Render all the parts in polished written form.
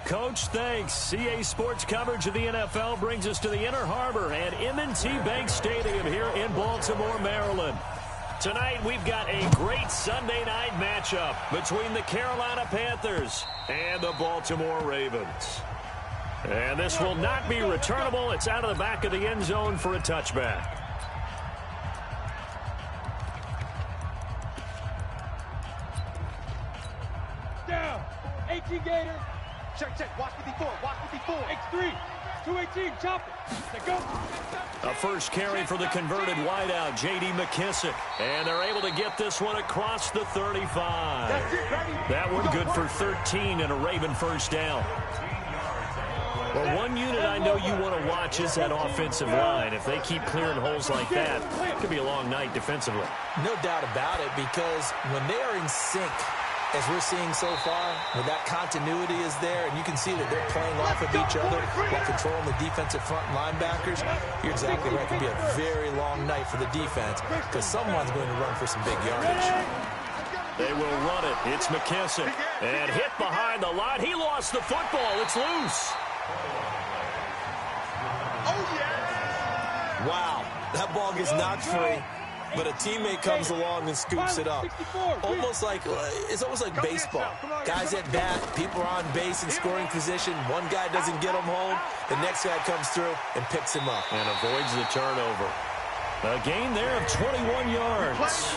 Coach. Thanks. CA Sports coverage of the NFL brings us to the Inner Harbor and M&T Bank Stadium here in Baltimore, Maryland. Tonight, we've got a great Sunday night matchup between the Carolina Panthers and the Baltimore Ravens. And this will not be returnable. It's out of the back of the end zone for a touchback. Down. 18 Gators. Check. Watch 54. Watch 54. X3. 218. Chop it. Let's go. A first carry for the converted wideout, J.D. McKissick. And they're able to get this one across the 35. That one good for 13 and a Raven first down. Well, one unit I know you want to watch is that offensive line. If they keep clearing holes like that, it could be a long night defensively. No doubt about it, because when they are in sync, as we're seeing so far, when that continuity is there, and you can see that they're playing off of each other while controlling the defensive front linebackers, you're exactly right. It could be a very long night for the defense because someone's going to run for some big yardage. They will run it. It's McKissick. And hit behind the line. He lost the football. It's loose. Oh, yeah. Wow. That ball gets knocked free. But a teammate comes along and scoops it up. It's almost like baseball. Guys at bat, people are on base in scoring position. One guy doesn't get him home. The next guy comes through and picks him up. And avoids the turnover. A gain there of 21 yards.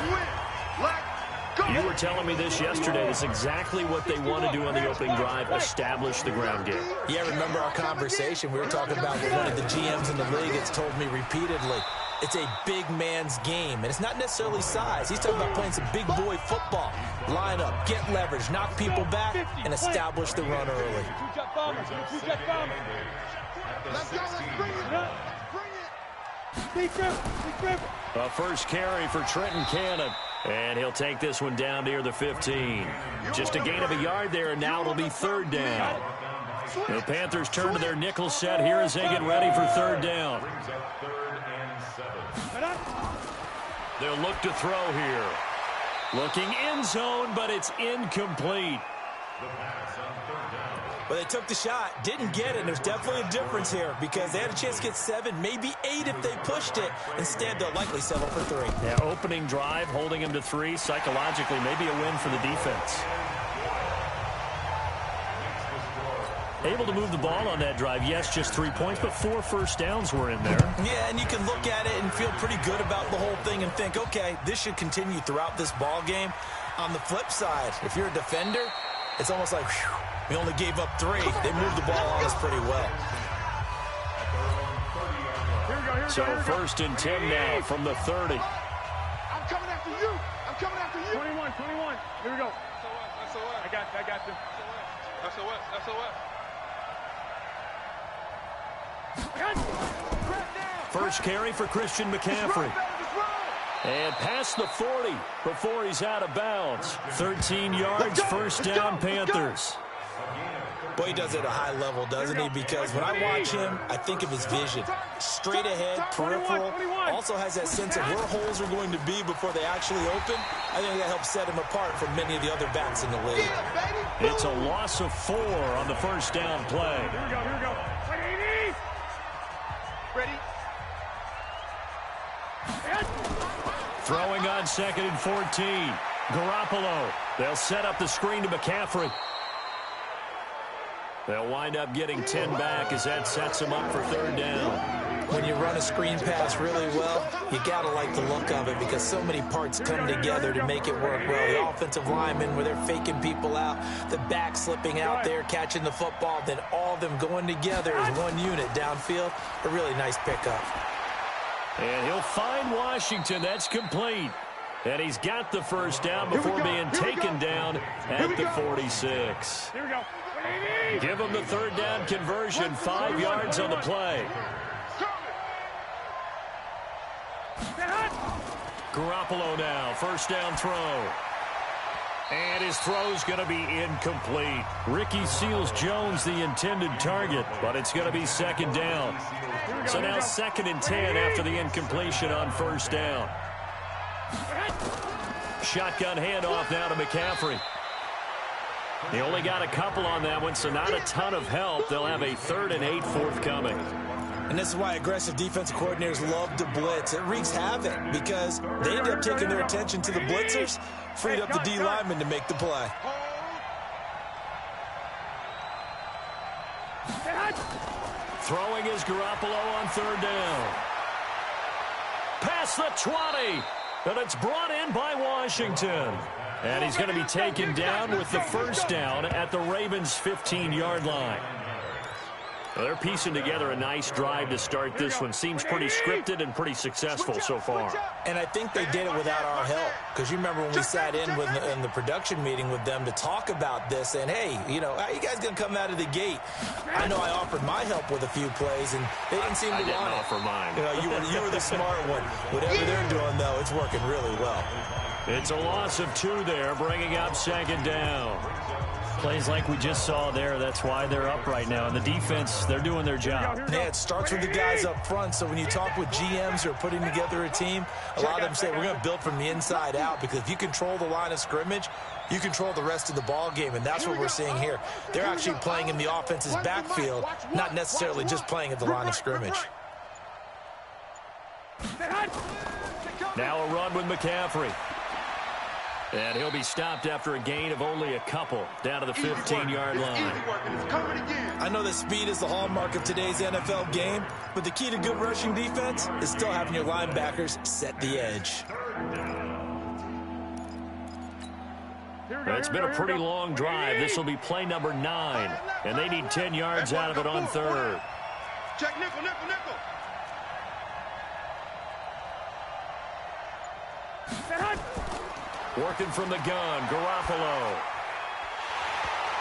You were telling me this yesterday. This is exactly what they want to do on the opening drive, establish the ground game. Yeah, remember our conversation? We were talking about what one of the GMs in the league has told me repeatedly. It's a big man's game, and it's not necessarily size. He's talking about playing some big boy football. Line up, get leverage, knock people back, and establish the run early. A first carry for Trenton Cannon, and he'll take this one down near the 15. Just a gain of a yard there, and now it'll be third down. The Panthers turn to their nickel set here as they get ready for third down. They'll look to throw here. Looking end zone, but it's incomplete. Well, they took the shot, didn't get it. There's definitely a difference here because they had a chance to get 7, maybe 8 if they pushed it. Instead, they'll likely settle for 3. Yeah, opening drive, holding him to 3. Psychologically, maybe a win for the defense. Able to move the ball on that drive. Yes, just 3 points, but 4 first downs were in there. Yeah, and you can look at it and feel pretty good about the whole thing and think, okay, this should continue throughout this ball game. On the flip side, if you're a defender, it's almost like, whew, we only gave up 3. They moved the ball on us pretty well. So first and 10 now from the 30. I'm coming after you. I'm coming after you. 21. Here we go. So what? I got you. So what? First carry for Christian McCaffrey. And past the 40 before he's out of bounds. 13 yards, first down, Panthers. Boy, he does it at a high level, doesn't he? Because when I watch him, I think of his vision. Straight ahead, peripheral. Also has that sense of where holes are going to be before they actually open. I think that helps set him apart from many of the other backs in the league. It's a loss of 4 on the first down play. Here we go. Ready? Throwing on 2nd and 14. Garoppolo. They'll set up the screen to McCaffrey. They'll wind up getting 10 back as that sets them up for third down. When you run a screen pass really well, you got to like the look of it because so many parts come together to make it work well. The offensive linemen, where they're faking people out, the back slipping out there, catching the football, then all of them going together as one unit downfield. A really nice pickup. And he'll find Washington. That's complete. And he's got the first down before being taken down at the 46. Here we go. Give him the third down conversion. 5 yards on the play. Garoppolo now. First down throw. And his throw's going to be incomplete. Ricky Seals-Jones, the intended target, but it's going to be second down. So now 2nd and 10 after the incompletion on first down. Shotgun handoff now to McCaffrey. They only got a couple on that one, so not a ton of help. They'll have a 3rd and 8 forthcoming. And this is why aggressive defensive coordinators love to blitz. It wreaks havoc because they end up taking their attention to the blitzers, freed up the D lineman to make the play. Throwing is Garoppolo on 3rd down. Past the 20, and it's brought in by Washington. And he's going to be taken down with the 1st down at the Ravens' 15-yard line. Well, they're piecing together a nice drive to start this one. Seems pretty scripted and pretty successful so far. And I think they did it without our help. Because you remember when we sat in the production meeting with them to talk about this. And, hey, you know, how are you guys going to come out of the gate? I know I offered my help with a few plays, and they didn't seem to want it. I didn't offer mine. You know, you were the smart one. Whatever they're doing, though, it's working really well. It's a loss of 2 there, bringing up 2nd down. Plays like we just saw there, that's why they're up right now. And the defense, they're doing their job. Yeah, it starts with the guys up front. So when you talk with GMs who are putting together a team, a lot of them say we're going to build from the inside out, because if you control the line of scrimmage, you control the rest of the ball game, and that's what we're seeing here. They're actually playing in the offense's backfield, not necessarily just playing at the line of scrimmage. Now a run with McCaffrey. And he'll be stopped after a gain of only a couple down to the 15-yard line. I know that speed is the hallmark of today's NFL game, but the key to good rushing defense is still having your linebackers set the edge. It's been a pretty long drive. This will be play number 9, and they need 10 yards out of it on 3rd. Check nickel, nickel, nickel. Working from the gun, Garoppolo.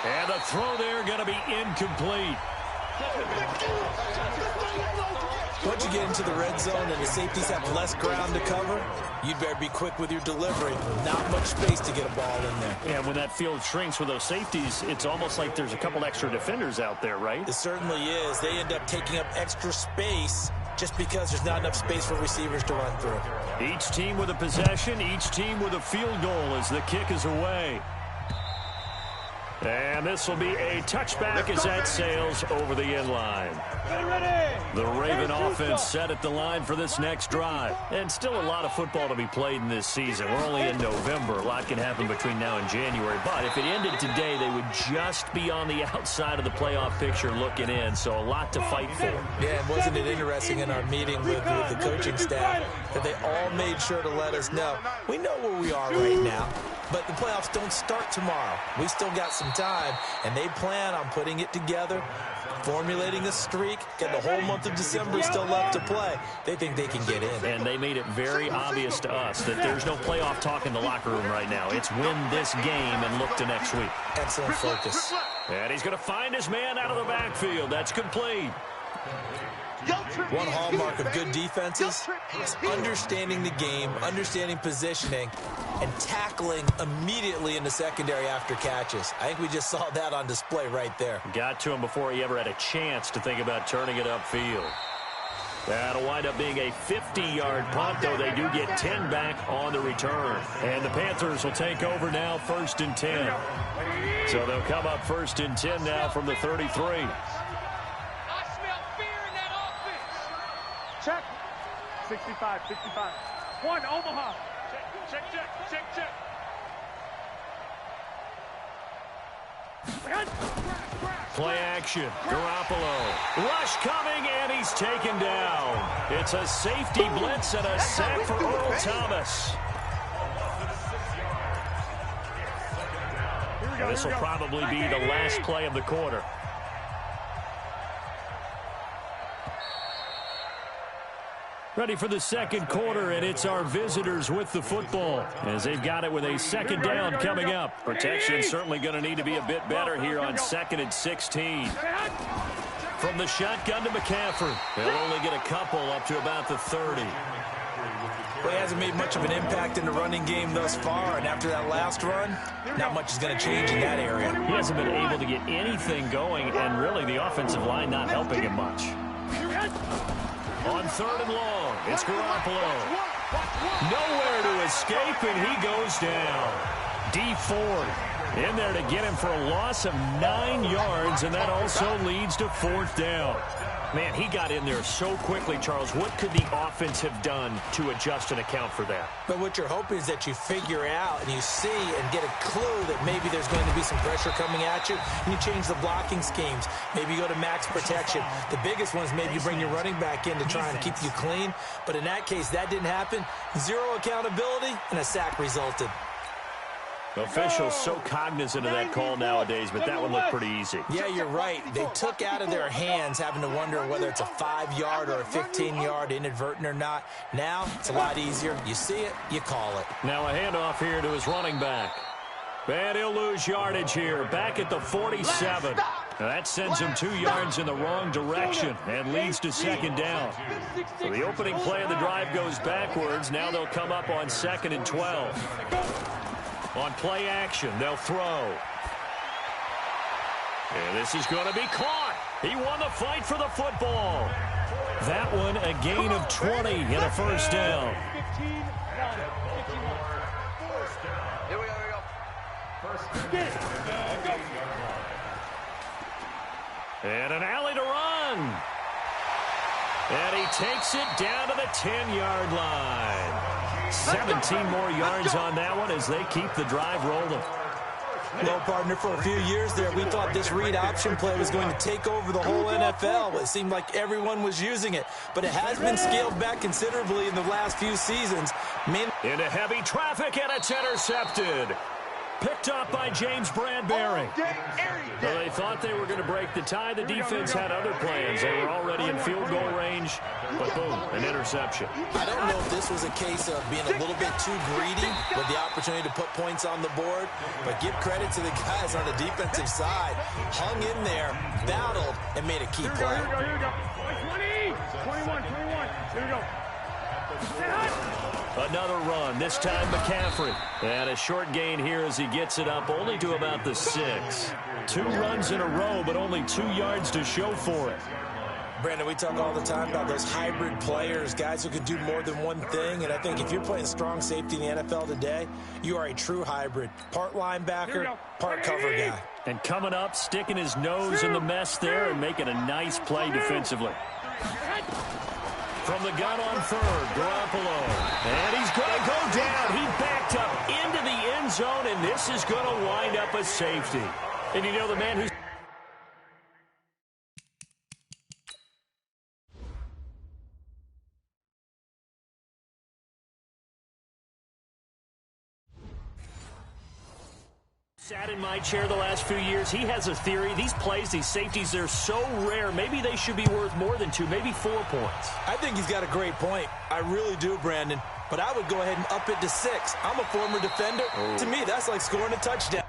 And the throw there going to be incomplete. Once you get into the red zone and the safeties have less ground to cover, you'd better be quick with your delivery. Not much space to get a ball in there. And when that field shrinks with those safeties, it's almost like there's a couple extra defenders out there, right? It certainly is. They end up taking up extra space just because there's not enough space for receivers to run through. Each team with a possession, each team with a field goal as the kick is away. And this will be a touchback as that sails over the end line. The Raven offense set at the line for this next drive. And still a lot of football to be played in this season. We're only in November. A lot can happen between now and January. But if it ended today, they would just be on the outside of the playoff picture looking in. So a lot to fight for. Yeah, and wasn't it interesting in our meeting with the coaching staff that they all made sure to let us know, we know where we are right now, but the playoffs don't start tomorrow. We still got some time, and they plan on putting it together, formulating a streak, got the whole month of December still left to play. They think they can get in. And they made it very obvious to us that there's no playoff talk in the locker room right now. It's win this game and look to next week. Excellent focus. And he's going to find his man out of the backfield. That's complete. One hallmark of good defenses is understanding the game, understanding positioning, and tackling immediately in the secondary after catches. I think we just saw that on display right there. Got to him before he ever had a chance to think about turning it upfield. That'll wind up being a 50-yard punt, though they do get 10 back on the return. And the Panthers will take over now, 1st and 10. So they'll come up 1st and 10 now from the 33. Check. 65, 65. 1, Omaha. Check, check, check, check, check. Play action. Garoppolo. Rush coming, and he's taken down. It's a safety blitz and a sack for Earl Thomas. This will probably be the last play of the quarter. Ready for the second quarter, and it's our visitors with the football as they've got it with a 2nd down coming up. Protection certainly going to need to be a bit better here on 2nd and 16. From the shotgun to McCaffrey. They'll only get a couple up to about the 30. Well, he hasn't made much of an impact in the running game thus far, and after that last run, not much is going to change in that area. He hasn't been able to get anything going, and really the offensive line not helping him much. On 3rd and long, it's Garoppolo. Nowhere to escape, and he goes down. D Ford in there to get him for a loss of 9 yards, and that also leads to 4th down. Man, he got in there so quickly, Charles. What could the offense have done to adjust and account for that? But what you're hoping is that you figure out and you see and get a clue that maybe there's going to be some pressure coming at you, and you change the blocking schemes. Maybe you go to max protection. The biggest one is maybe you bring your running back in to try and keep you clean. But in that case, that didn't happen. 0 accountability, and a sack resulted. Officials so cognizant of that call nowadays, but that one looked pretty easy. Yeah, you're right. They took out of their hands having to wonder whether it's a 5-yard or a 15-yard inadvertent or not. Now, it's a lot easier. You see it, you call it. Now a handoff here to his running back. And he'll lose yardage here, back at the 47. Now that sends him 2 yards in the wrong direction and leads to 2nd down. So the opening play of the drive goes backwards. Now they'll come up on 2nd and 12. On play action, they'll throw. And this is going to be caught. He won the fight for the football. That one, a gain of 20 and a 1st down. Here we go. And an alley to run. And he takes it down to the 10-yard line. 17 more yards on that one as they keep the drive rolling. Well, partner, for a few years there, we thought this read option play was going to take over the whole NFL. It seemed like everyone was using it, but it has been scaled back considerably in the last few seasons. Into heavy traffic, and it's intercepted. Picked up by James Bradbury. Well, they thought they were going to break the tie. The defense had other plans. They were already in field goal range, but boom, an interception. I don't know if this was a case of being a little bit too greedy with the opportunity to put points on the board, but give credit to the guys on the defensive side. Hung in there, battled, and made a key play. Here we go. 20, 21. Here we go. Another run, this time McCaffrey. And a short gain here as he gets it up only to about the 6. 2 runs in a row, but only 2 yards to show for it. Brandon, we talk all the time about those hybrid players, guys who could do more than one thing, and I think if you're playing strong safety in the NFL today, you are a true hybrid. Part linebacker, part cover guy. And coming up, sticking his nose in the mess there and making a nice play defensively. From the gun on 3rd, Garoppolo. And he's going to go down. He backed up into the end zone, and this is going to wind up a safety. And you know the man who's... sat in my chair the last few years. He has a theory. These plays, these safeties, they're so rare. Maybe they should be worth more than 2, maybe 4 points. I think he's got a great point. I really do, Brandon. But I would go ahead and up it to 6. I'm a former defender. Oh. To me, that's like scoring a touchdown.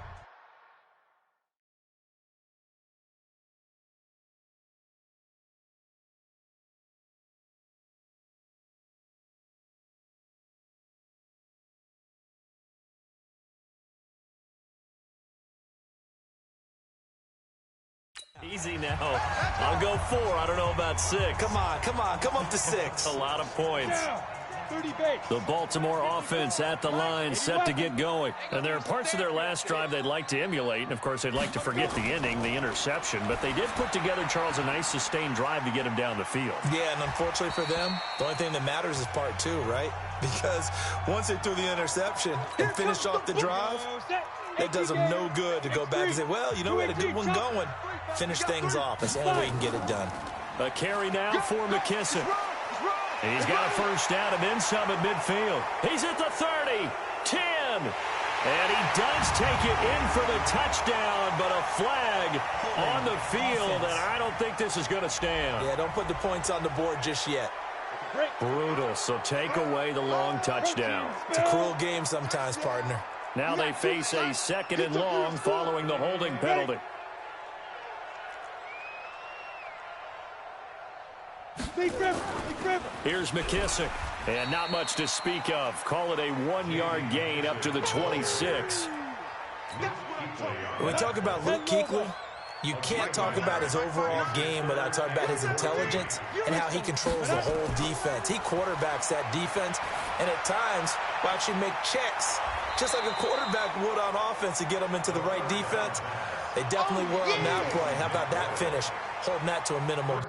Easy now. I'll go 4. I don't know about 6. Come on. Come up to 6. A lot of points. The Baltimore offense at the line, set to get going. And there are parts of their last drive they'd like to emulate. And, of course, they'd like to forget the ending, the interception. But they did put together, Charles, a nice sustained drive to get him down the field. Yeah, and unfortunately for them, the only thing that matters is part 2, right? Because once they threw the interception and finished off the drive, it does them no good to go back and say, well, you know, we had a good one going. Finish things off. That's the only way you can get it done. A carry now for McKissick. And he's got a 1st down and then some at midfield. He's at the 30, 10. And he does take it in for the touchdown, but a flag on the field, and I don't think this is going to stand. Yeah, don't put the points on the board just yet. Brutal, so take away the long touchdown. It's a cruel game sometimes, partner. Now they face a 2nd and long following the holding penalty. Here's McKissick, and not much to speak of. Call it a 1-yard gain up to the 26. When we talk about Luke Kuechly, you can't talk about his overall game without talking about his intelligence and how he controls the whole defense. He quarterbacks that defense, and at times will actually make checks just like a quarterback would on offense to get them into the right defense. They definitely were on that play. How about that finish? Holding that to a minimum.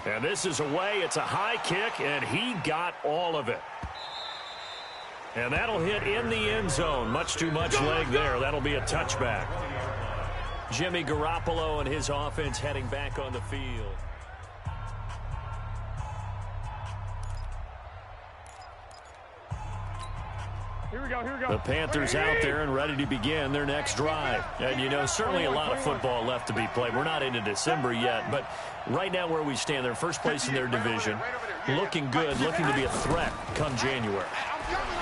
And this is away. It's a high kick, and he got all of it. And that'll hit in the end zone. Much too much leg there. That'll be a touchback. Jimmy Garoppolo and his offense heading back on the field. Here we go. The Panthers out there and ready to begin their next drive. And, you know, certainly a lot of football left to be played. We're not into December yet, but right now where we stand, they're first place in their division, looking good, looking to be a threat come January.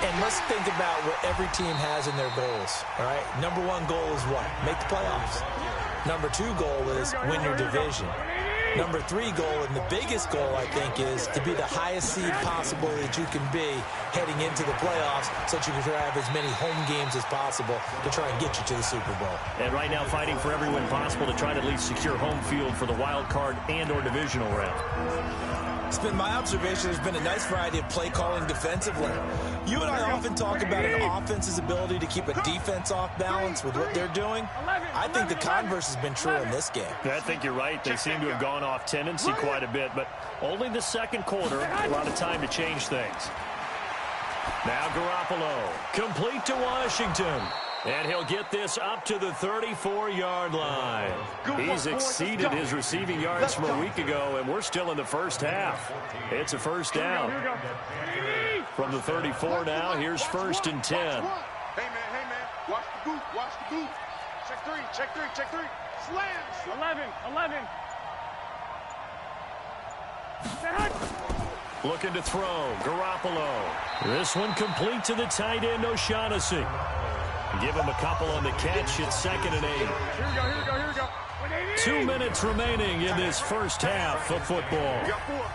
And let's think about what every team has in their goals, all right? Number one goal is what? Make the playoffs. Number two goal is win your division. Number three goal, and the biggest goal, I think, is to be the highest seed possible that you can be heading into the playoffs so that you can have as many home games as possible to try and get you to the Super Bowl. And right now fighting for every win possible to try to at least secure home field for the wild card and or divisional round. It's been my observation there's been a nice variety of play calling defensively. You and I often talk about an offense's ability to keep a defense off balance with what they're doing. I think the converse has been true in this game. I think you're right. They seem to have gone off tendency quite a bit, but only the second quarter, a lot of time to change things. Now Garoppolo, complete to Washington. And he'll get this up to the 34-yard line. He's exceeded his receiving yards from a week ago, and we're still in the first half. It's a first down. From the 34 now, here's 1st and 10. Hey, man, watch the boot. Check three. Slams. 11. Looking to throw, Garoppolo. This one complete to the tight end, O'Shaughnessy. Give him a couple on the catch. It's 2nd and 8. Here we go. 2 minutes remaining in this first half of football. We got four.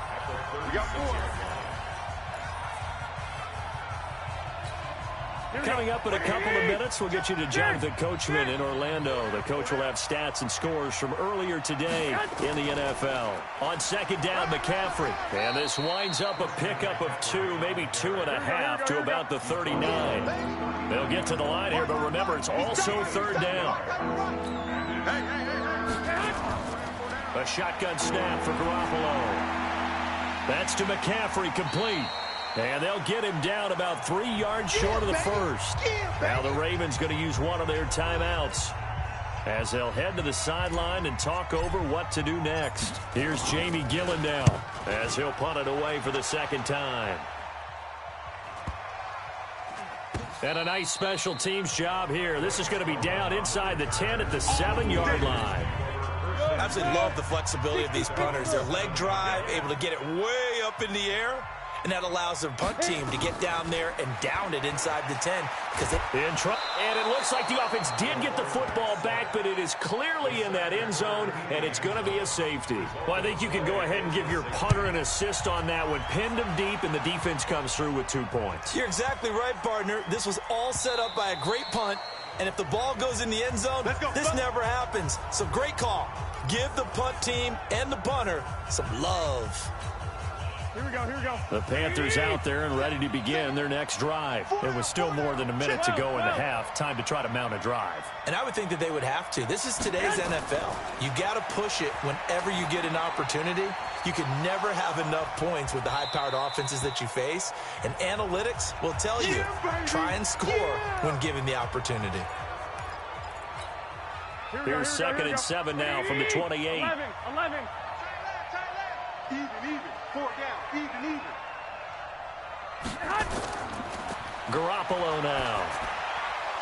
Coming up in a couple of minutes, we'll get you to Jonathan Coachman in Orlando. The coach will have stats and scores from earlier today in the NFL. On 2nd down, McCaffrey. And this winds up a pickup of 2, maybe 2.5 to about the 39. They'll get to the line here, but remember, it's also 3rd down. A shotgun snap for Garoppolo. That's to McCaffrey, complete. And they'll get him down about 3 yards short of the first. Now the Ravens going to use one of their timeouts as they'll head to the sideline and talk over what to do next. Here's Jamie Gillen now as he'll punt it away for the 2nd time. And a nice special teams job here. This is going to be down inside the 10 at the 7-yard line. I absolutely love the flexibility of these punters. Their leg drive, able to get it way up in the air. And that allows their punt team to get down there and down it inside the 10. And it looks like the offense did get the football back, but it is clearly in that end zone, and it's going to be a safety. Well, I think you can go ahead and give your punter an assist on that one. Pinned him deep, and the defense comes through with 2 points. You're exactly right, partner. This was all set up by a great punt, and if the ball goes in the end zone, this never happens. So great call. Give the punt team and the punter some love. Here we go. The Panthers out there and ready to begin their next drive. It was still more than a minute to go in the half. Time to try to mount a drive. And I would think that they would have to. This is today's NFL. You got to push it whenever you get an opportunity. You can never have enough points with the high-powered offenses that you face. And analytics will tell you, try and score when given the opportunity. Here's 2nd and 7 now from the 28. 11. Even. 4 down. Even. Garoppolo now.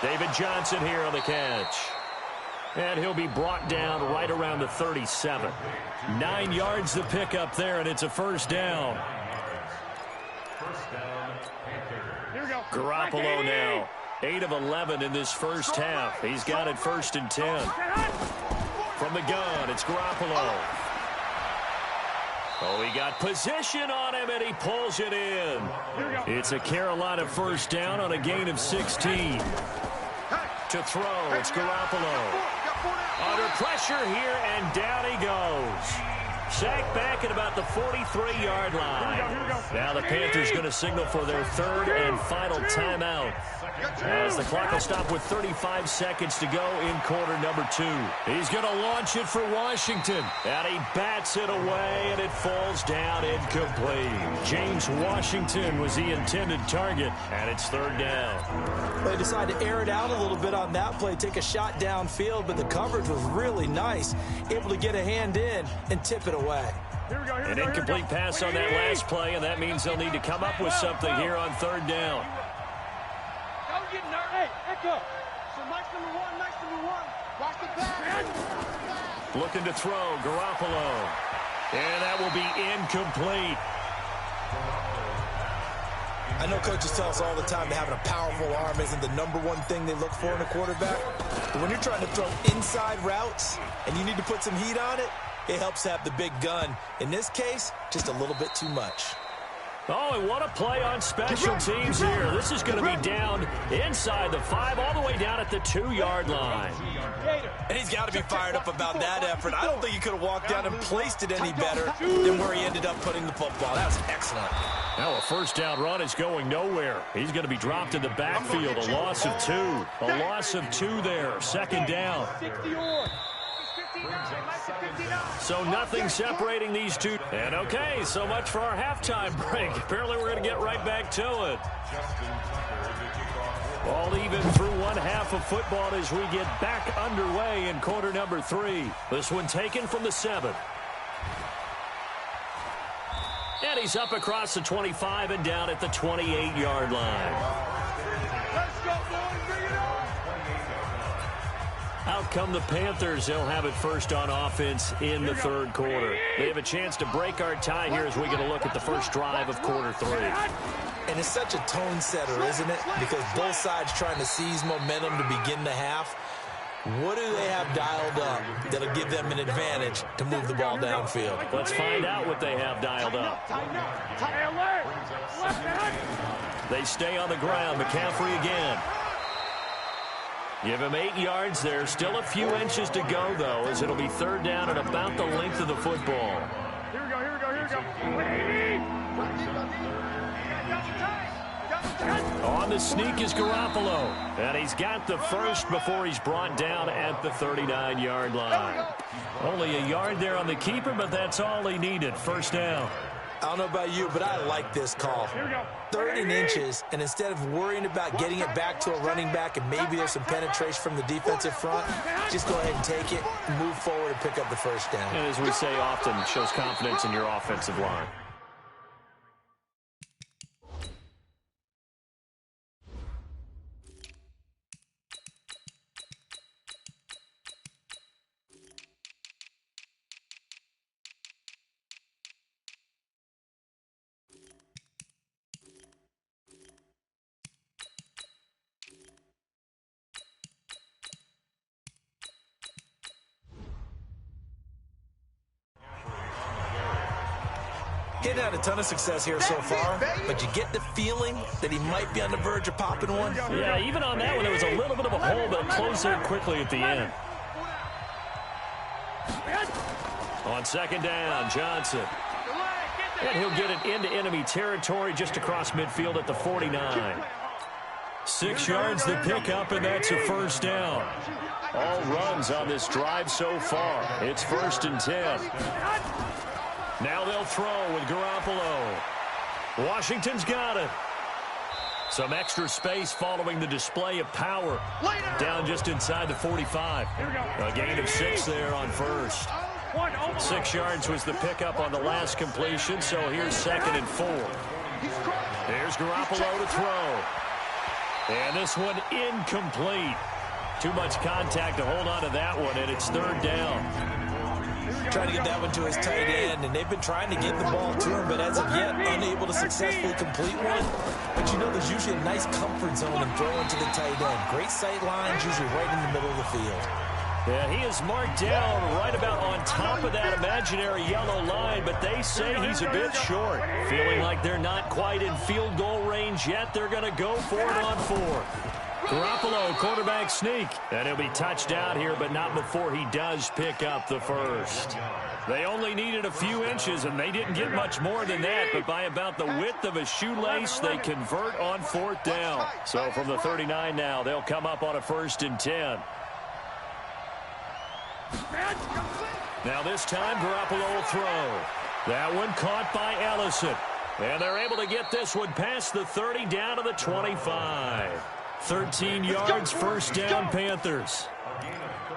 David Johnson here on the catch. And he'll be brought down right around the 37. 9 yards the pickup there, and it's a 1st down. Here we go. Garoppolo now. 8 of 11 in this first half. He's got it 1st and 10. From the gun, it's Garoppolo. Oh, he got position on him, and he pulls it in. It's a Carolina 1st down on a gain of 16. To throw, it's Garoppolo. Under pressure here, and down he goes. sack back at about the 43-yard line. Now the Panthers going to signal for their third and final timeout, as the clock will stop with 35 seconds to go in quarter number 2. He's going to launch it for Washington, and he bats it away, and it falls down incomplete. James Washington was the intended target, and it's third down. They decided to air it out a little bit on that play, take a shot downfield, but the coverage was really nice, able to get a hand in and tip it away. An incomplete pass on that last play, and that means they'll need to come up with something here on third down. Hey, echo. So nice number one. Watch the back. Looking to throw, Garoppolo. And that will be incomplete. I know coaches tell us all the time that having a powerful arm isn't the #1 thing they look for in a quarterback. But when you're trying to throw inside routes and you need to put some heat on it, it helps have the big gun. In this case, just a little bit too much. Oh, and what a play on special teams here. This is going to be down inside the 5, all the way down at the 2-yard line. And he's got to be fired up about that effort. I don't think he could have walked down and placed it any better than where he ended up putting the football. That was excellent. Now a first down run is going nowhere. He's going to be dropped in the backfield. A loss of 2. A loss of 2 there. Second down. So nothing separating these two. And okay, so much for our halftime break. Apparently we're going to get right back to it. All even through one half of football as we get back underway in quarter number 3. This one taken from the 7. And he's up across the 25 and down at the 28-yard line. Let's go, boys. Bring it on. Out come the Panthers. They'll have it first on offense in the third quarter. They have a chance to break our tie here as we get a look at the first drive of quarter 3. And it's such a tone setter, isn't it? Because both sides trying to seize momentum to begin the half. What do they have dialed up that'll give them an advantage to move the ball downfield? Let's find out what they have dialed up. They stay on the ground. McCaffrey again. Give him 8 yards there. Still a few inches to go, though, as it'll be third down and about the length of the football. Here we go. On the sneak is Garoppolo. And he's got the first before he's brought down at the 39-yard line. Only a yard there on the keeper, but that's all he needed. First down. I don't know about you, but I like this call. 3rd and inches, and instead of worrying about getting it back to a running back and maybe there's some penetration from the defensive front, just go ahead and take it, move forward, and pick up the first down. And as we say often, it shows confidence in your offensive line. He's had a ton of success here so far, but you get the feeling that he might be on the verge of popping one. Yeah, even on that one, there was a little bit of a hole, but it closed there quickly at the end. On second down, Johnson. And he'll get it into enemy territory just across midfield at the 49. 6 yards the pickup, and that's a first down. All runs on this drive so far. It's 1st and 10. Now they'll throw with Garoppolo. Washington's got it. Some extra space following the display of power. Down just inside the 45. A gain of 6 there on first. 6 yards was the pickup on the last completion, so here's 2nd and 4. There's Garoppolo to throw. And this one incomplete. Too much contact to hold on to that one, and it's 3rd down. Trying to get that one to his tight end, and they've been trying to get the ball to him, but as of yet, unable to successfully complete one. But you know there's usually a nice comfort zone in throwing to the tight end. Great sight lines, usually right in the middle of the field. Yeah, he is marked down right about on top of that imaginary yellow line, but they say he's a bit short. Feeling like they're not quite in field goal range yet, they're going to go for it on 4th. Garoppolo, quarterback sneak. And he'll be touched out here, but not before he does pick up the first. They only needed a few inches, and they didn't get much more than that. But by about the width of a shoelace, they convert on 4th down. So from the 39 now, they'll come up on a 1st and 10. Now this time, Garoppolo will throw. That one caught by Ellison. And they're able to get this one past the 30 down to the 25. 13 yards, 1st down, Panthers.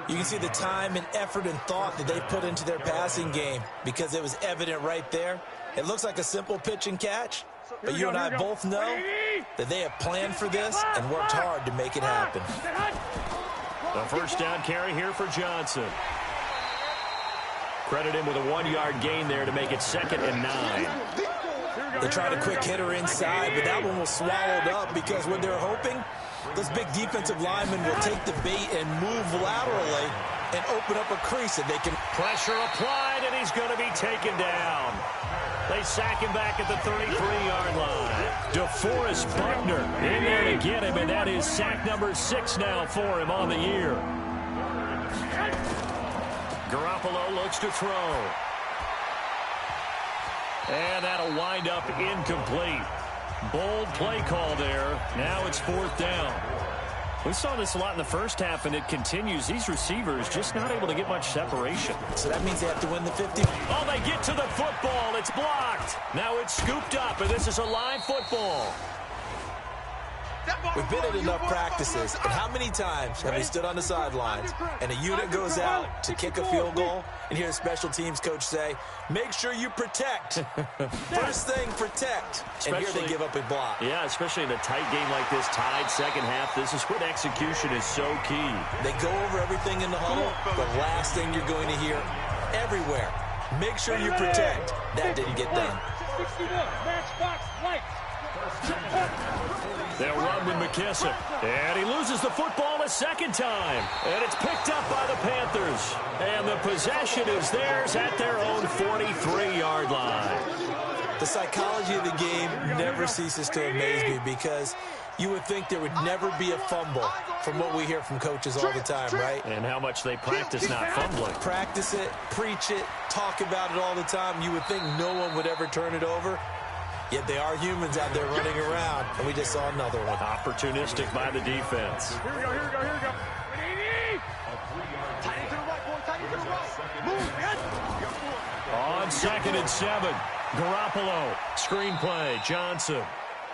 You can see the time and effort and thought that they put into their passing game because it was evident right there. It looks like a simple pitch and catch, but you and I both know that they have planned for this and worked hard to make it happen. The 1st down carry here for Johnson. Credit him with a 1-yard gain there to make it 2nd and 9. They tried a quick hitter inside, but that one was swallowed up because what they're hoping, those big defensive linemen will take the bait and move laterally and open up a crease that they can. Pressure applied, and he's going to be taken down. They sack him back at the 33-yard line. DeForest Buckner in there to get him, and that is sack number 6 now for him on the year. Garoppolo looks to throw. And that'll wind up incomplete. Bold play call there. Now it's 4th down. We saw this a lot in the first half, and it continues. These receivers just not able to get much separation. So that means they have to win the 50. Oh, they get to the football. It's blocked. Now it's scooped up, and this is a live football. We've been at enough practices, and how many times have we stood on the sidelines and a unit goes out to kick a field goal and hear a special teams coach say, make sure you protect. First thing, protect. And here they give up a block. Yeah, especially in a tight game like this, tied second half. This is when execution is so key. They go over everything in the huddle. The last thing you're going to hear everywhere, make sure you protect. That didn't get done. 61, matchbox lights. They'll run with McKissick. And he loses the football a 2nd time. And it's picked up by the Panthers. And the possession is theirs at their own 43-yard line. The psychology of the game never ceases to amaze me because you would think there would never be a fumble from what we hear from coaches all the time, right? And how much they practice not fumbling. Practice it, preach it, talk about it all the time. You would think no one would ever turn it over. Yet they are humans out there running around, and we just saw another one. Opportunistic by the defense. Here we go, here we go, here we go. Tight into the right, boy, tight into the right. Move, On 2nd and 7, Garoppolo, screenplay, Johnson.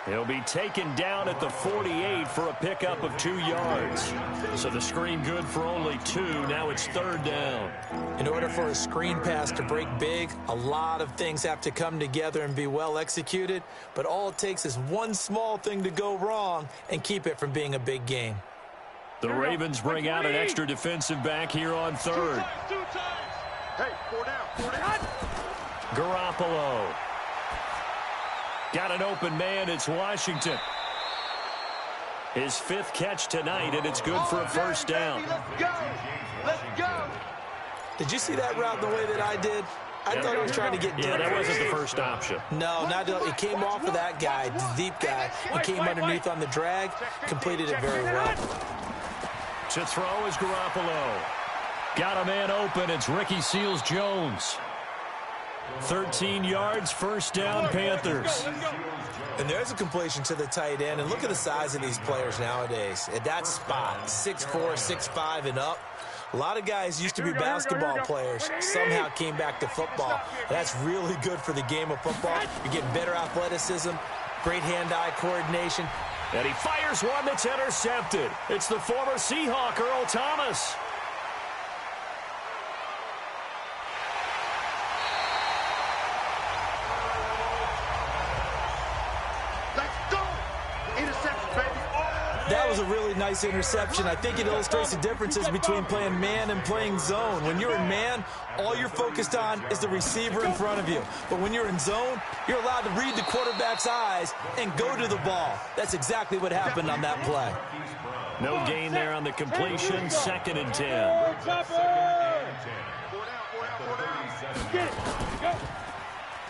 He'll be taken down at the 48 for a pickup of 2 yards. So the screen good for only 2. Now it's 3rd down. In order for a screen pass to break big, a lot of things have to come together and be well executed. But all it takes is one small thing to go wrong and keep it from being a big game. The Ravens bring out an extra defensive back here on 3rd. Two times. Hey, 4 down. Garoppolo. Got an open man. It's Washington. His 5th catch tonight, and it's good for a 1st down. Let's go. Let's go. Did you see that route the way that I did? I thought he was trying to get deep. Yeah, that wasn't the first option. No, not it came off of that guy, the deep guy, and came underneath on the drag, completed it very well. To throw is Garoppolo. Got a man open. It's Ricky Seals-Jones. 13 yards, 1st down, Panthers. And there's a completion to the tight end. And look at the size of these players nowadays. At that spot, 6'4", 6'5", and up. A lot of guys used to be basketball players, somehow came back to football. That's really good for the game of football. You're getting better athleticism, great hand-eye coordination. And he fires one that's intercepted. It's the former Seahawk, Earl Thomas. That was a really nice interception. I think it illustrates the differences between playing man and playing zone. When you're in man, all you're focused on is the receiver in front of you. But when you're in zone, you're allowed to read the quarterback's eyes and go to the ball. That's exactly what happened on that play. No gain there on the completion. 2nd and 10.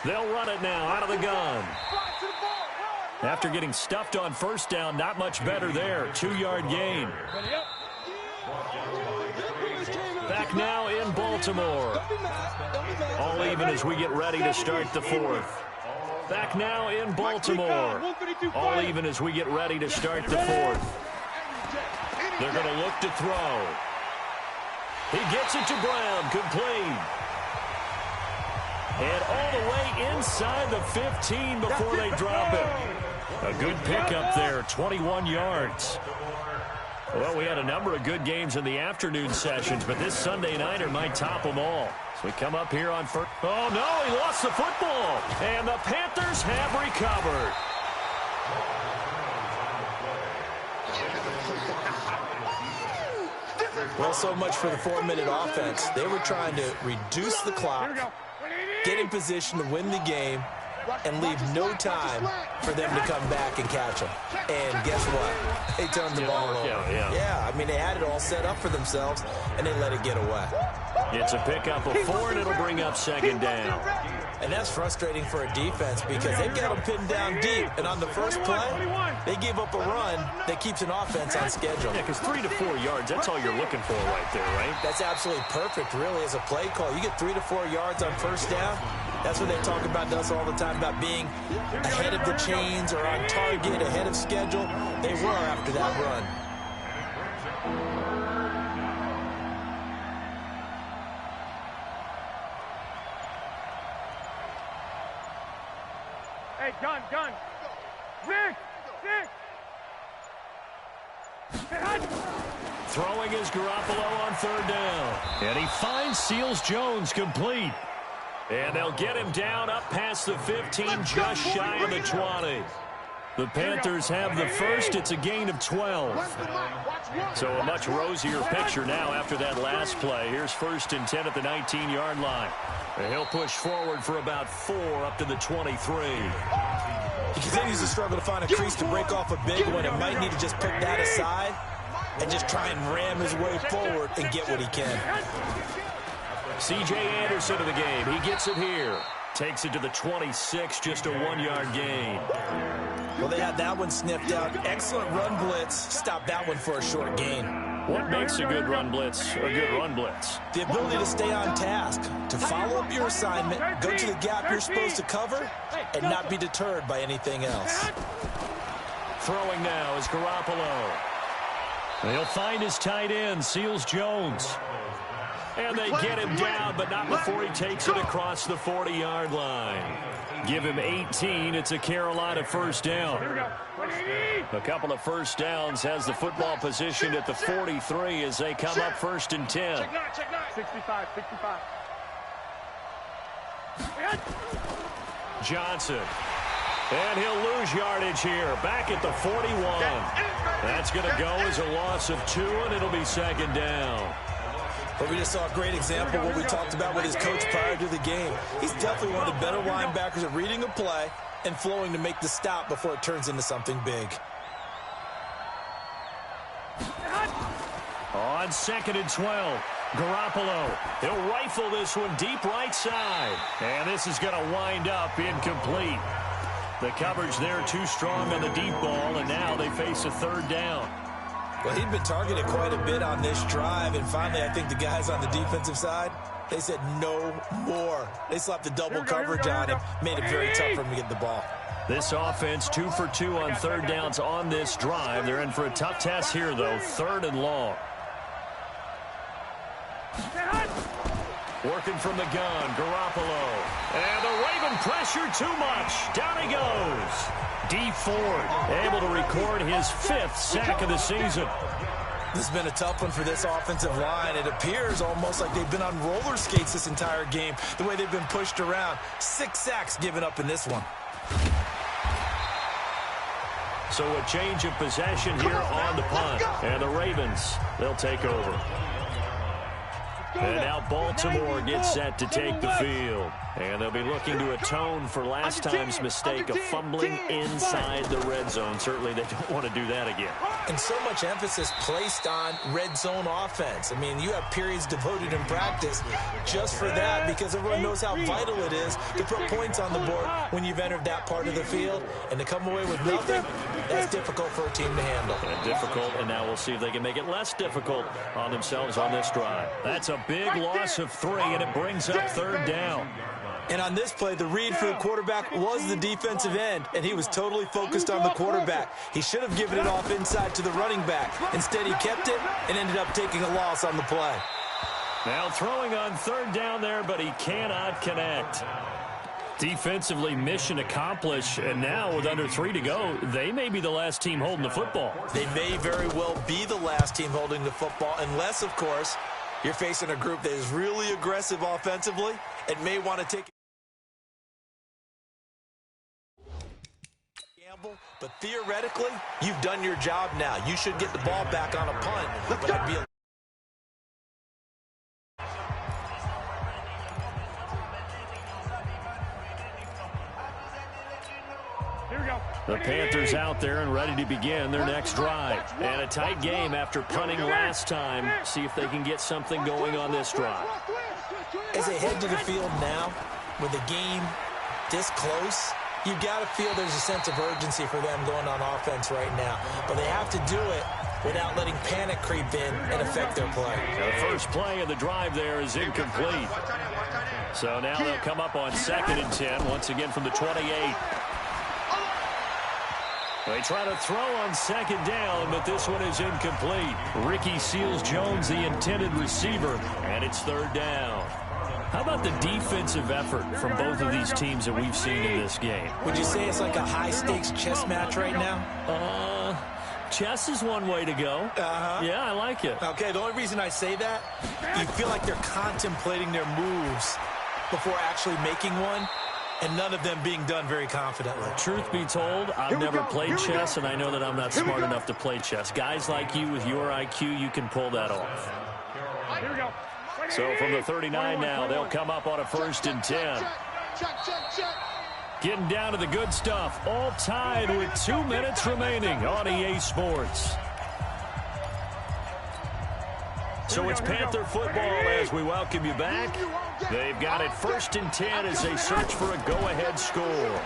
They'll run it now out of the gun. After getting stuffed on first down, not much better there. 2-yard gain. Back now in Baltimore. All even as we get ready to start the fourth. Back now in Baltimore. All even as we get ready to start the fourth. They're going to look to throw. He gets it to Brown, complete. And all the way inside the 15 before they drop it. A good pickup there, 21 yards. Well, we had a number of good games in the afternoon sessions, but this Sunday nighter might top them all. So we come up here on first. Oh, no, he lost the football. And the Panthers have recovered. Well, so much for the 4-minute offense. They were trying to reduce the clock, get in position to win the game, and leave no time for them to come back and catch them. And guess what? They turned the ball over. Yeah, I mean, they had it all set up for themselves, and they let it get away. It's a pickup of 4, and it'll bring up second down. And that's frustrating for a defense because they've got them pinned down deep. And on the first play, they gave up a run that keeps an offense on schedule. Yeah, because 3 to 4 yards, that's all you're looking for right there, right? That's absolutely perfect, really, as a play call. You get 3 to 4 yards on first down. That's what they talk about to us all the time, about being ahead of the chains or on target, ahead of schedule. They were after that run. Hey, gun. Rick! Throwing is Garoppolo on third down. And he finds Seals-Jones complete. And they'll get him down up past the 15, just shy of the 20. The Panthers have the first. It's a gain of 12. So a much rosier picture now after that last play. Here's 1st and 10 at the 19-yard line. And he'll push forward for about 4 up to the 23. He continues to struggle to find a crease to break off a big one and might need to just put that aside and just try and ram his way forward and get what he can. C.J. Anderson of the game. He gets it here. Takes it to the 26, just a 1-yard gain. Well, they had that one sniffed out. Excellent run blitz. Stop that one for a short gain. What makes a good run blitz a good run blitz? The ability to stay on task, to follow up your assignment, go to the gap you're supposed to cover, and not be deterred by anything else. Throwing now is Garoppolo. He'll find his tight end, Seals-Jones. And they get him down, but not before he takes it across the 40-yard line. Give him 18. It's a Carolina first down. A couple of first downs, has the football positioned at the 43 as they come up 1st and 10. 65. Johnson. And he'll lose yardage here. Back at the 41. That's going to go as a loss of 2, and it'll be second down. But we just saw a great example of what we talked about with his coach prior to the game. He's definitely one of the better linebackers at reading a play and flowing to make the stop before it turns into something big. On 2nd and 12, Garoppolo. He'll rifle this one deep right side. And this is going to wind up incomplete. The coverage there too strong on the deep ball, and now they face a 3rd down. Well, he'd been targeted quite a bit on this drive, and finally I think the guys on the defensive side, they said no more. They slapped the double coverage on him, made it very tough for him to get the ball. This offense 2 for 2 on 3rd downs on this drive. They're in for a tough test here, though, 3rd and long. Working from the gun, Garoppolo. And the Raven pressure too much. Down he goes. D. Ford able to record his 5th sack of the season. This has been a tough one for this offensive line. It appears almost like they've been on roller skates this entire game, the way they've been pushed around. 6 sacks given up in this one. So a change of possession here on the punt. And the Ravens, they'll take over. And now Baltimore gets set to take the field. And they'll be looking to atone for last time's mistake of fumbling inside the red zone. Certainly they don't want to do that again. And so much emphasis placed on red zone offense. I mean, you have periods devoted in practice just for that because everyone knows how vital it is to put points on the board when you've entered that part of the field. And to come away with nothing, that's difficult for a team to handle. And difficult, and now we'll see if they can make it less difficult on themselves on this drive. That's a big loss of 3, and it brings up 3rd down. And on this play, the read for the quarterback was the defensive end, and he was totally focused on the quarterback. He should have given it off inside to the running back. Instead, he kept it and ended up taking a loss on the play. Now throwing on 3rd down there, but he cannot connect. Defensively, mission accomplished, and now with under 3 to go, they may be the last team holding the football. They may very well be the last team holding the football, unless, of course, you're facing a group that is really aggressive offensively and may want to take a gamble. But theoretically, you've done your job now. You should get the ball back on a punt, but I'd be The Panthers out there and ready to begin their next drive. And a tight game after punting last time. See if they can get something going on this drive. As they head to the field now, with the game this close, you've got to feel there's a sense of urgency for them going on offense right now. But they have to do it without letting panic creep in and affect their play. The first play of the drive there is incomplete. So now they'll come up on 2nd and 10, once again from the 28. They try to throw on 2nd down, but this one is incomplete. Ricky Seals-Jones, the intended receiver, and it's 3rd down. How about the defensive effort from both of these teams that we've seen in this game? Would you say it's like a high-stakes chess match right now? Chess is one way to go. Yeah, I like it. Okay, the only reason I say that, you feel like they're contemplating their moves before actually making one, and none of them being done very confidently. Truth be told, I've never played chess, and I know that I'm not smart enough to play chess. Guys like you with your IQ, you can pull that off. Here we go. So from the 39 now, they'll come up on a 1st and 10. Getting down to the good stuff. All tied with 2 minutes remaining on EA Sports. So it's Panther football as we welcome you back. They've got it 1st and 10 as they search for a go-ahead score.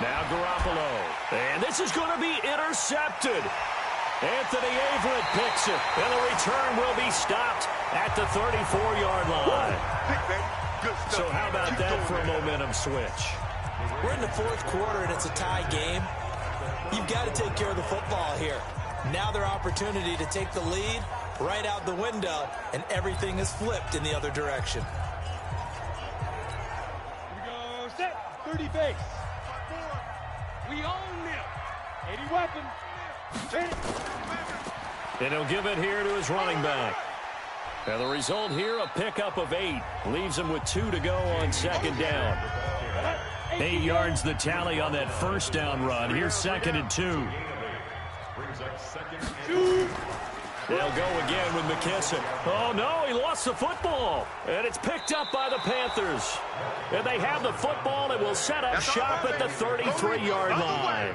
Now Garoppolo. And this is going to be intercepted. Anthony Averett picks it. And the return will be stopped at the 34-yard line. So how about that for a momentum switch? We're in the 4th quarter, and it's a tie game. You've got to take care of the football here. Now their opportunity to take the lead right out the window, and everything is flipped in the other direction. Here we go. Set. 30 base. We own them. 80 weapon. And he'll give it here to his running back. And the result here, a pickup of 8. Leaves him with 2 to go on 2nd down. 8 yards the tally on that 1st down run. Here's 2nd and 2. They'll go again with McKissick. Oh, no, he lost the football. And it's picked up by the Panthers. And they have the football and will set up shop at the 33-yard line.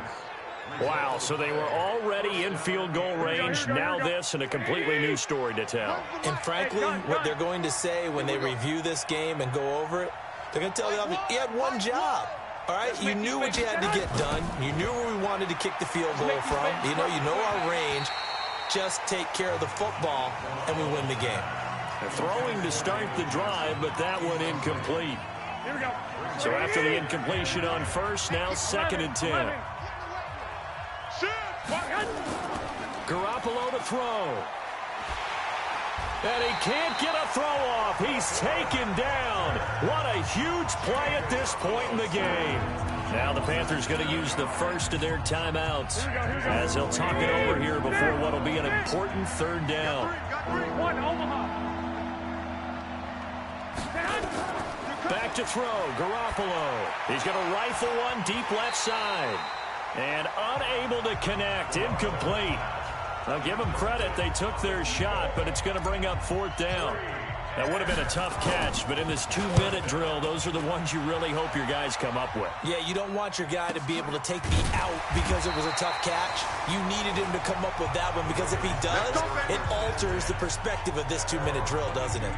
Wow, so they were already in field goal range. Now this and a completely new story to tell. And frankly, what they're going to say when they review this game and go over it, they're going to tell you, you had one job. All right, you knew what you had to get done. You knew where we wanted to kick the field goal from. You know our range. Just take care of the football, and we win the game. They're throwing to start the drive, but that one incomplete. Here we go. So after the incompletion on 1st, now 2nd and 10. Garoppolo to throw. And he can't get a throw off. He's taken down. What a huge play at this point in the game. Now the Panthers going to use the first of their timeouts as they'll talk it over here before what will be an important 3rd down. Back to throw. Garoppolo. He's going to rifle one deep left side. And unable to connect. Incomplete. I'll give them credit. They took their shot, but it's going to bring up 4th down. That would have been a tough catch, but in this 2-minute drill, those are the ones you really hope your guys come up with. Yeah, you don't want your guy to be able to take the out because it was a tough catch. You needed him to come up with that one because if he does, it alters the perspective of this 2-minute drill, doesn't it?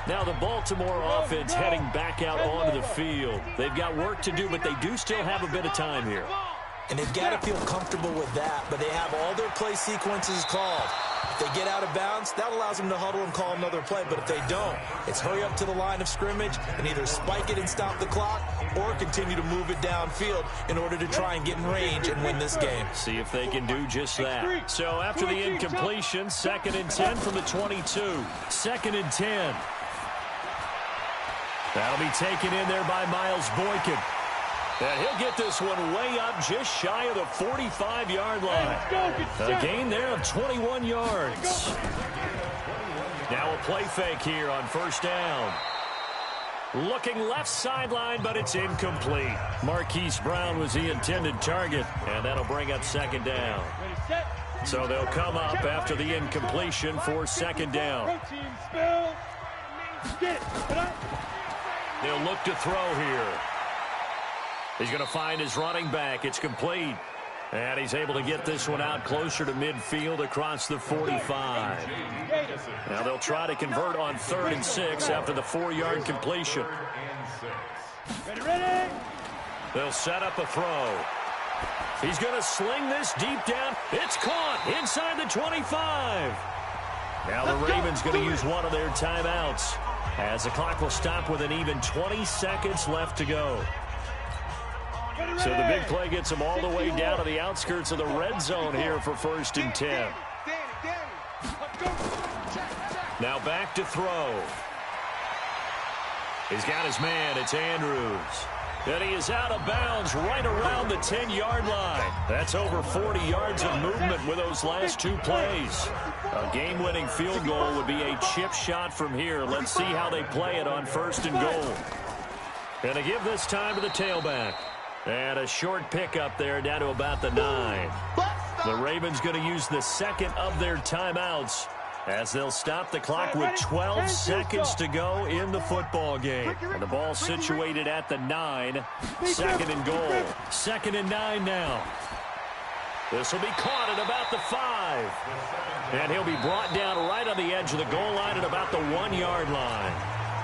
Now the Baltimore offense heading back out onto the field. They've got work to do, but they do still have a bit of time here. And they've got to feel comfortable with that, but they have all their play sequences called. If they get out of bounds, that allows them to huddle and call another play. But if they don't, it's hurry up to the line of scrimmage and either spike it and stop the clock or continue to move it downfield in order to try and get in range and win this game. See if they can do just that. So after the incompletion, 2nd and 10 from the 22. 2nd and 10. That'll be taken in there by Miles Boykin. And he'll get this one way up just shy of the 45-yard line. A gain there of 21 yards. Now a play fake here on 1st down. Looking left sideline, but it's incomplete. Marquise Brown was the intended target, and that'll bring up 2nd down. So they'll come up after the incompletion for 2nd down. They'll look to throw here. He's going to find his running back. It's complete. And he's able to get this one out closer to midfield across the 45. Now they'll try to convert on 3rd and 6 after the 4-yard completion. They'll set up a throw. He's going to sling this deep down. It's caught inside the 25. Now the Ravens going to use one of their timeouts as the clock will stop with an even 20 seconds left to go. So the big play gets them all the way down to the outskirts of the red zone here for 1st and 10. Now back to throw. He's got his man. It's Andrews. And he is out of bounds right around the 10-yard line. That's over 40 yards of movement with those last 2 plays. A game-winning field goal would be a chip shot from here. Let's see how they play it on 1st and goal. And they give this time to the tailback. And a short pickup there down to about the 9. The Ravens going to use the 2nd of their timeouts as they'll stop the clock with 12 seconds to go in the football game. And the ball situated at the 9. 2nd and goal. 2nd and 9 now. This will be caught at about the 5. And he'll be brought down right on the edge of the goal line at about the 1-yard line.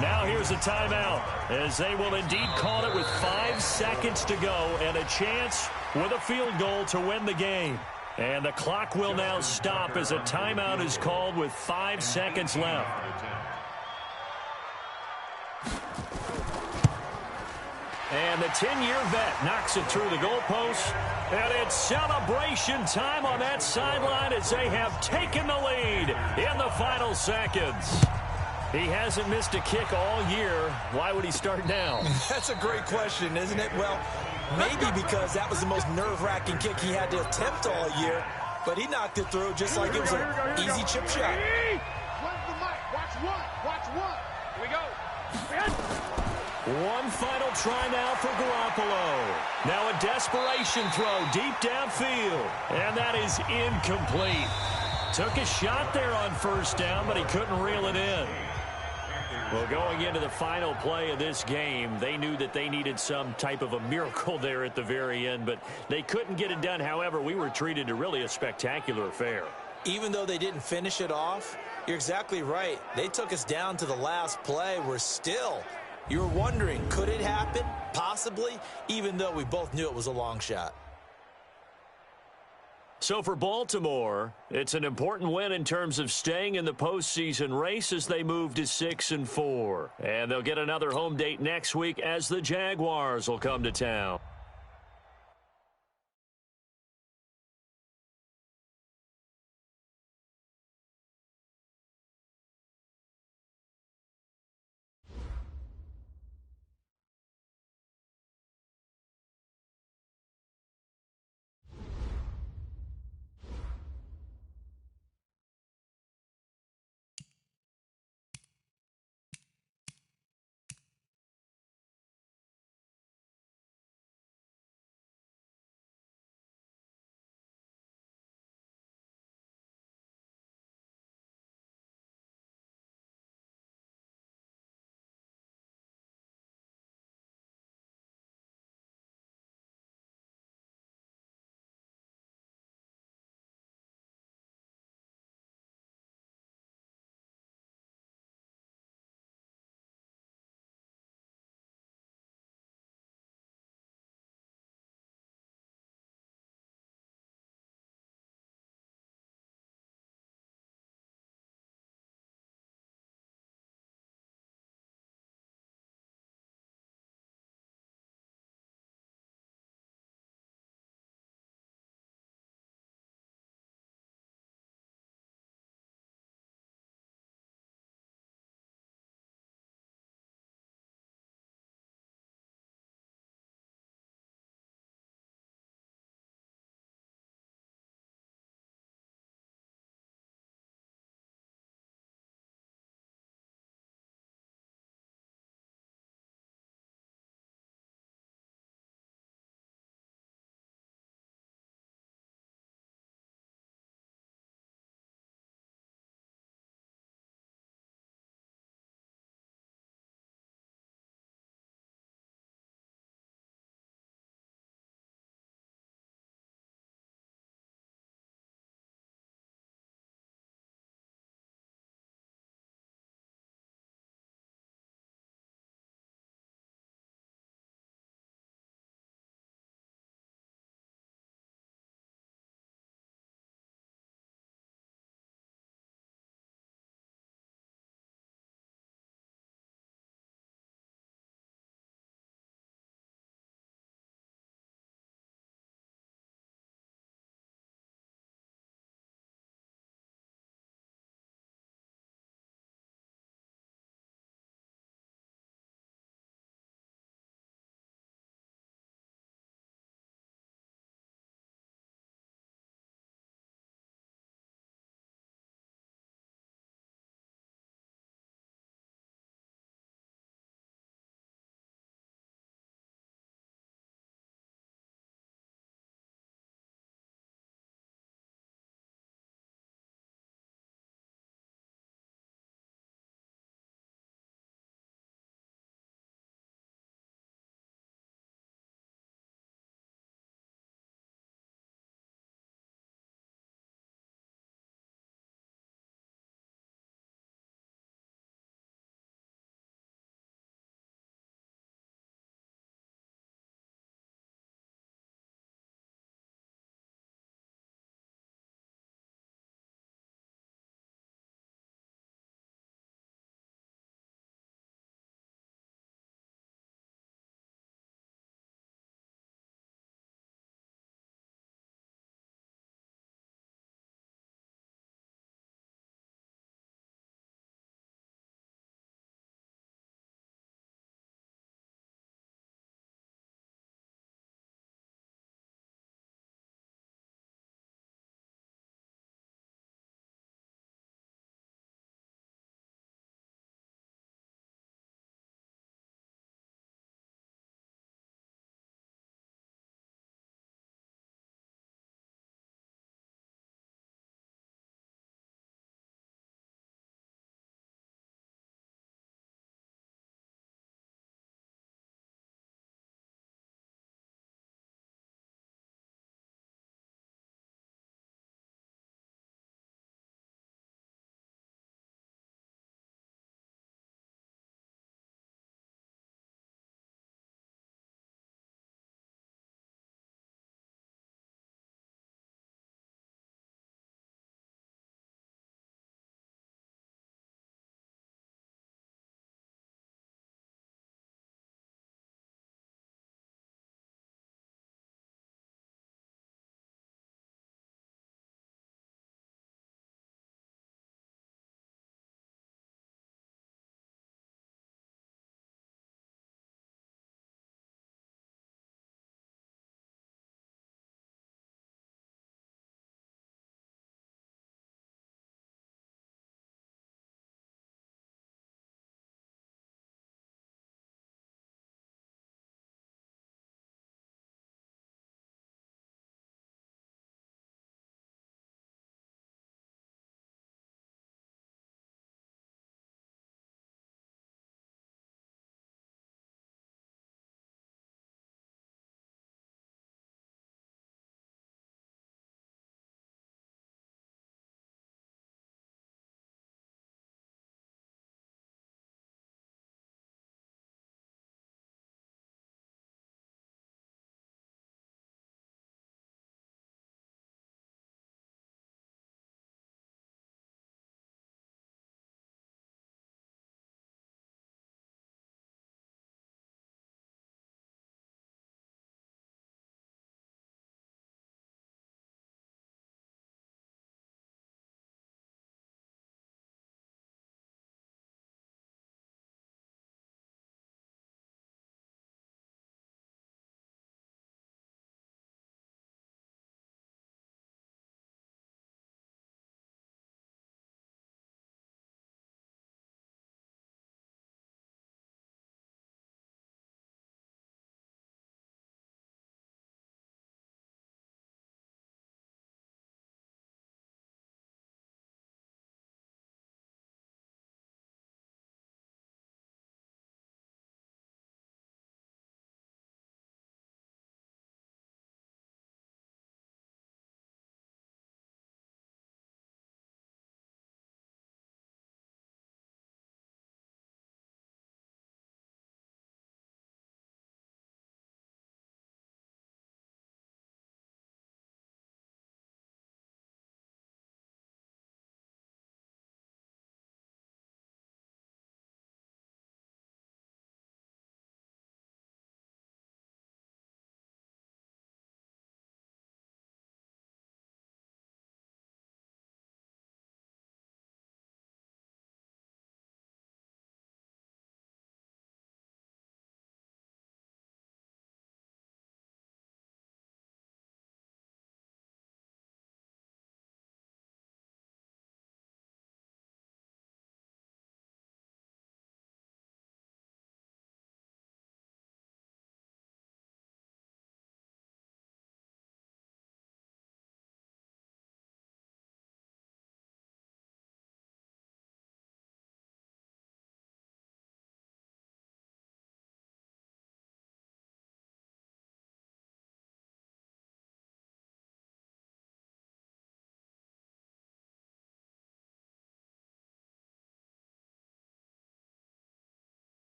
Now here's a timeout as they will indeed call it with 5 seconds to go and a chance with a field goal to win the game. And the clock will now stop as a timeout is called with 5 seconds left. And the 10-year vet knocks it through the goalpost. And it's celebration time on that sideline as they have taken the lead in the final seconds. He hasn't missed a kick all year. Why would he start now? That's a great question, isn't it? Well, maybe because that was the most nerve-wracking kick he had to attempt all year. But he knocked it through just like it was an easy chip shot. Watch one. Here we go. One final try now for Garoppolo. Now a desperation throw deep downfield. And that is incomplete. Took a shot there on 1st down, but he couldn't reel it in. Well, going into the final play of this game, they knew that they needed some type of a miracle there at the very end, but they couldn't get it done. However, we were treated to really a spectacular affair. Even though they didn't finish it off, you're exactly right. They took us down to the last play. You were wondering, could it happen? Possibly, even though we both knew it was a long shot. So for Baltimore, it's an important win in terms of staying in the postseason race as they move to 6-4. And they'll get another home date next week as the Jaguars will come to town.